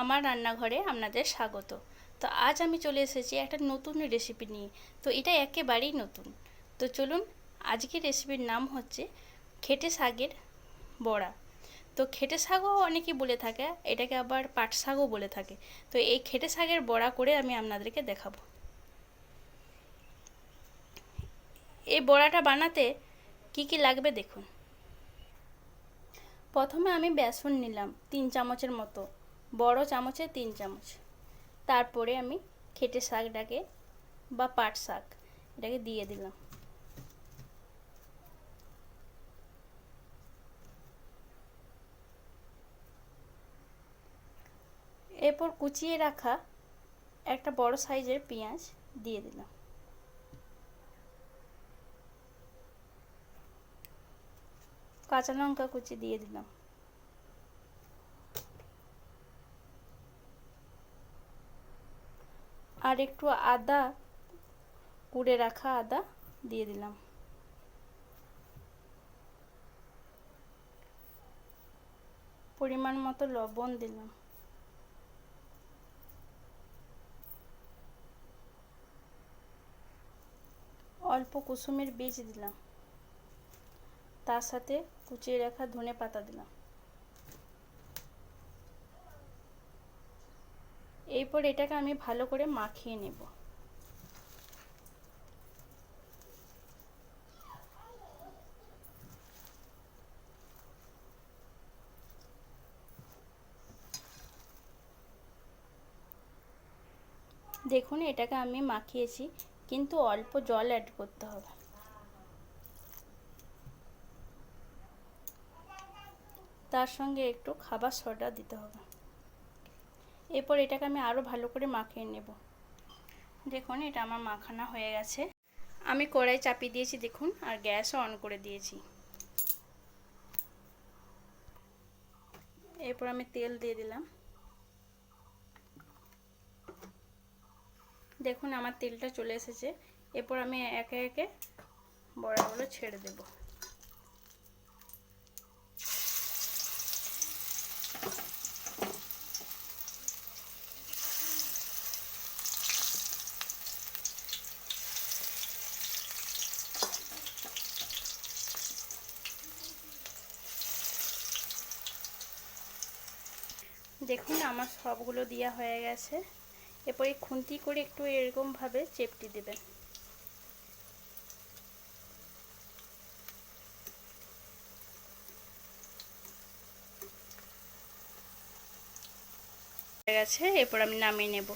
আমার রান্নাঘরে আপনাদের স্বাগত। তো আজ আমি চলে এসেছি একটা নতুন রেসিপি নিয়ে। তো এটা একেবারেই নতুন। তো চলুন, আজকের রেসিপির নাম হচ্ছে খেটে শাকের বড়া। তো খেটে শাকও অনেকেই বলে থাকে, এটাকে আবার পাট শাকও বলে থাকে। তো এই খেটে শাকের বড়া করে আমি আপনাদেরকে দেখাবো। এই বড়াটা বানাতে কি কি লাগবে দেখুন। প্রথমে আমি বেসন নিলাম 3 চামচের মতো, বড় চামচে 3 চামচ। তারপরে আমি খেটে শাকটাকে বা পাট শাক এটাকে দিয়ে দিলাম। এরপর কুচিয়ে রাখা একটা বড় সাইজের পেঁয়াজ দিয়ে দিলাম। কাঁচা লঙ্কা কুচি দিয়ে দিলাম। আর একটু আদা, কুড়ে রাখা আদা দিয়ে দিলাম। পরিমাণ মতো লবণ দিলাম। অল্প কুসুমের বীজ দিলাম। তার সাথে কুচিয়ে রাখা ধনে পাতা দিলাম। এরপর এটাকে আমি ভালো করে মাখিয়ে নেব। দেখুন, এটাকে আমি মাখিয়েছি, কিন্তু অল্প জল অ্যাড করতে হবে। তার সঙ্গে একটু খাবার সোডা দিতে হবে। এরপর এটাকে আমি আরও ভালো করে মাখিয়ে নেব। দেখুন, এটা আমার মাখানো হয়ে গেছে। আমি কড়াই চাপিয়ে দিয়েছি দেখুন, আর গ্যাসও অন করে দিয়েছি। এরপর আমি তেল দিয়ে দিলাম। দেখুন, আমার তেলটা চলে এসেছে। এরপর আমি একে একে বড়াগুলো ছেড়ে দেব। দেখুন, আমার সবগুলো দেওয়া হয়ে গেছে। এরপর এই খুন্তি করে একটু এরকমভাবে চেপটি দেবেন। হয়ে গেছে, এরপর আমি নামিয়ে নেব।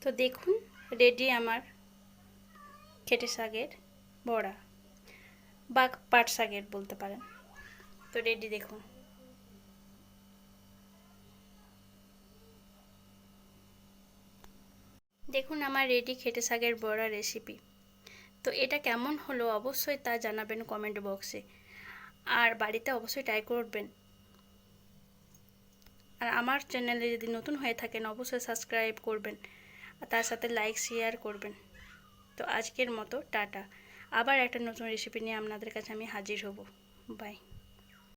তো দেখুন, রেডি আমার খেটে শাকের বড়া বা পাট শাকের বলতে পারেন। তো রেডি দেখুন। দেখুন আমার রেডি খেটে শাকের বড়া রেসিপি। তো এটা কেমন হলো অবশ্যই তা জানাবেন কমেন্ট বক্সে। আর বাড়িতে অবশ্যই ট্রাই করবেন। আর আমার চ্যানেলে যদি নতুন হয়ে থাকেন অবশ্যই সাবস্ক্রাইব করবেন, আর তার সাথে লাইক শেয়ার করবেন। তো আজকের মতো টাটা। আবার একটা নতুন রেসিপি নিয়ে আপনাদের কাছে আমি হাজির হব। বাই।